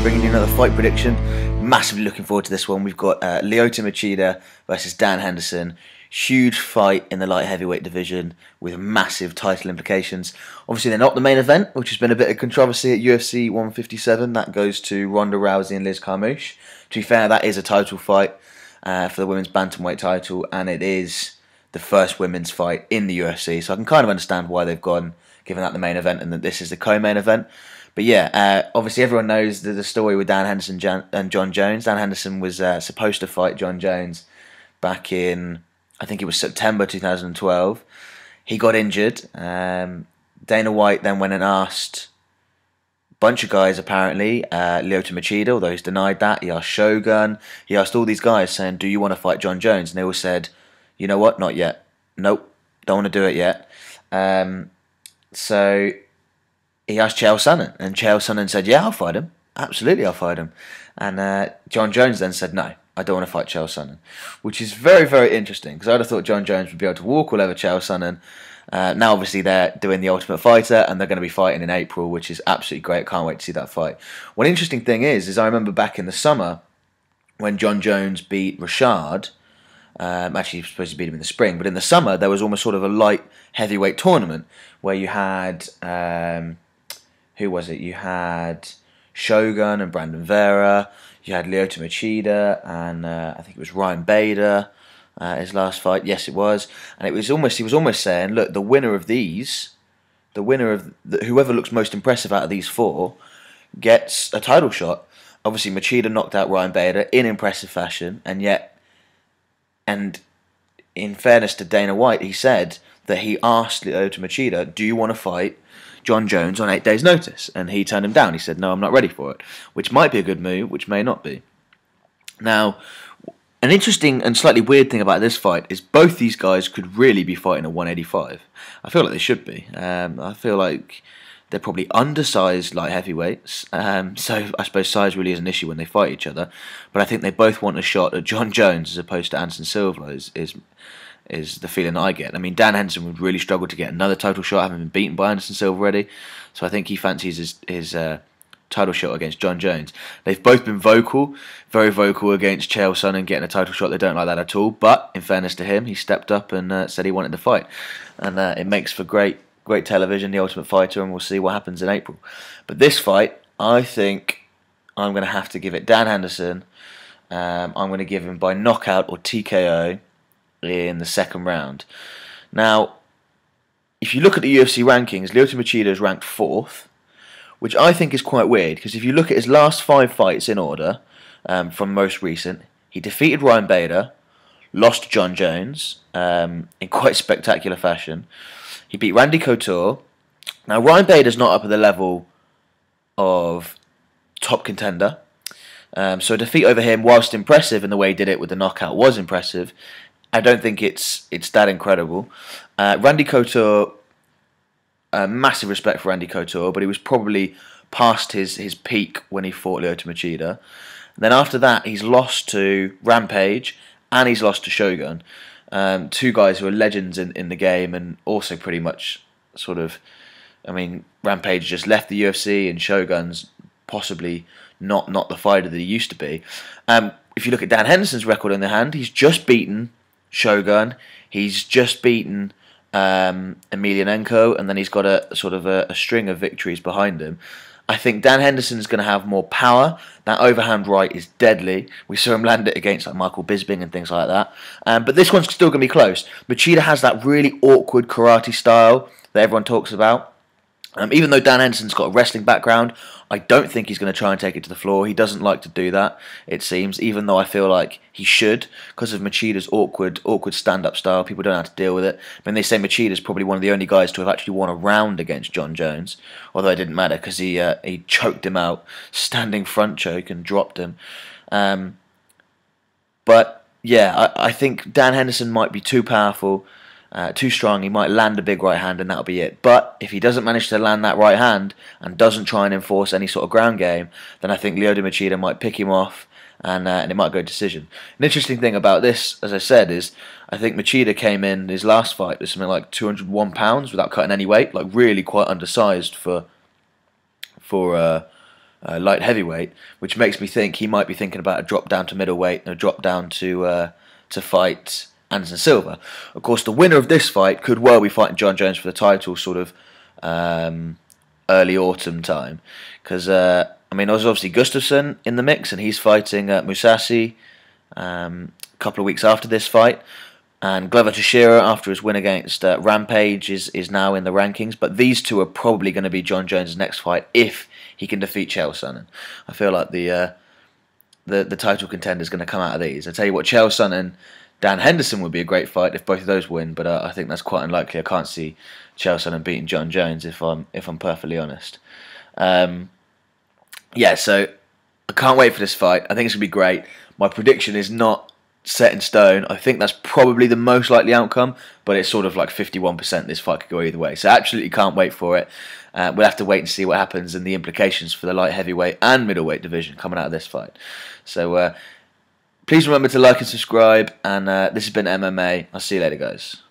bringing you another fight prediction. Massively looking forward to this one. We've got Lyoto Machida versus Dan Henderson. Huge fight in the light heavyweight division with massive title implications. Obviously, they're not the main event, which has been a bit of controversy at UFC 157. That goes to Ronda Rousey and Liz Carmouche. To be fair, that is a title fight for the women's bantamweight title, and it is the first women's fight in the UFC. So I can kind of understand why they've gone, given that the main event and that this is the co-main event. But yeah, obviously everyone knows the story with Dan Henderson and Jon Jones. Dan Henderson was supposed to fight Jon Jones back in, I think it was September 2012. He got injured. Dana White then went and asked a bunch of guys, apparently, Lyoto Machida, although he's denied that. He asked Shogun. He asked all these guys saying, do you want to fight Jon Jones? And they all said, you know what, not yet. Nope, don't want to do it yet. So he asked Chael Sonnen, and Chael Sonnen said, yeah, I'll fight him. Absolutely, I'll fight him. And Jon Jones then said, no, I don't want to fight Chael Sonnen, which is very, very interesting, because I'd have thought Jon Jones would be able to walk all over Chael Sonnen. Now, obviously, they're doing the Ultimate Fighter, and they're going to be fighting in April, which is absolutely great. Can't wait to see that fight. One interesting thing is I remember back in the summer when Jon Jones beat Rashad. Actually, he was supposed to beat him in the spring, but in the summer there was almost sort of a light heavyweight tournament where you had who was it? You had Shogun and Brandon Vera. You had Lyoto Machida and I think it was Ryan Bader. His last fight, yes, it was, and he was almost saying, look, the winner of whoever looks most impressive out of these four gets a title shot. Obviously, Machida knocked out Ryan Bader in impressive fashion, and in fairness to Dana White, he said that he asked Lyoto Machida, do you want to fight Jon Jones on 8 days' notice? And he turned him down. He said, no, I'm not ready for it, which might be a good move, which may not be. Now, an interesting and slightly weird thing about this fight is both these guys could really be fighting at 185. I feel like they should be. I feel like they're probably undersized light heavyweights, so I suppose size really is an issue when they fight each other. But I think they both want a shot at Jon Jones as opposed to Anderson Silva is the feeling I get. I mean, Dan Henderson would really struggle to get another title shot, having been beaten by Anderson Silva already. So I think he fancies his title shot against Jon Jones. They've both been vocal, very vocal against Chael Sonnen getting a title shot. They don't like that at all. But in fairness to him, he stepped up and said he wanted to fight, and it makes for great television, The Ultimate Fighter, and we'll see what happens in April. But this fight, I think I'm going to have to give it Dan Henderson. I'm going to give him by knockout or TKO in the second round. Now, if you look at the UFC rankings, Lyoto Machida is ranked 4th, which I think is quite weird, because if you look at his last 5 fights in order, from most recent, he defeated Ryan Bader, lost to Jon Jones in quite spectacular fashion. He beat Randy Couture. Now, Ryan Bader's not up at the level of top contender. So a defeat over him, whilst impressive in the way he did it with the knockout, was impressive. I don't think it's that incredible. Randy Couture, massive respect for Randy Couture, but he was probably past his peak when he fought Lyoto Machida. And then after that, he's lost to Rampage and he's lost to Shogun. 2 guys who are legends in the game, and also pretty much sort of, I mean, Rampage just left the UFC and Shogun's possibly not the fighter that he used to be. If you look at Dan Henderson's record in the hand, he's just beaten Shogun, he's just beaten Emelianenko, and then he's got a sort of a string of victories behind him. I think Dan Henderson is going to have more power. That overhand right is deadly. We saw him land it against like Michael Bisping and things like that. But this one's still going to be close. Machida has that really awkward karate style that everyone talks about. Even though Dan Henderson's got a wrestling background, I don't think he's going to try and take it to the floor. He doesn't like to do that, it seems, even though I feel like he should, because of Machida's awkward stand-up style. People don't know how to deal with it. I mean, they say Machida's probably one of the only guys to have actually won a round against Jon Jones, although it didn't matter because he choked him out, standing front choke, and dropped him. But, yeah, I think Dan Henderson might be too powerful, too strong. He might land a big right hand and that'll be it. But if he doesn't manage to land that right hand and doesn't try and enforce any sort of ground game, then I think Lyoto Machida might pick him off and it might go decision. An interesting thing about this, as I said, is I think Machida came in his last fight with something like 201 pounds without cutting any weight, like really quite undersized for light heavyweight, which makes me think he might be thinking about a drop down to middleweight and a drop down to fight Anderson Silva. Of course, the winner of this fight could well be fighting Jon Jones for the title, sort of early autumn time, because I mean, there's obviously Gustafsson in the mix, and he's fighting Musashi a couple of weeks after this fight. And Glover Teixeira, after his win against Rampage, is now in the rankings. But these two are probably going to be Jon Jones' next fight if he can defeat Chael Sonnen. I feel like the title contender is going to come out of these. I tell you what, Chael Sonnen, Dan Henderson would be a great fight if both of those win. But I think that's quite unlikely. I can't see Chael Sonnen beating Jon Jones if I'm perfectly honest. Yeah, so I can't wait for this fight. I think it's going to be great. My prediction is not set in stone. I think that's probably the most likely outcome, but it's sort of like 51% this fight could go either way. So absolutely can't wait for it. We'll have to wait and see what happens and the implications for the light heavyweight and middleweight division coming out of this fight. So please remember to like and subscribe, and this has been MMA. I'll see you later, guys.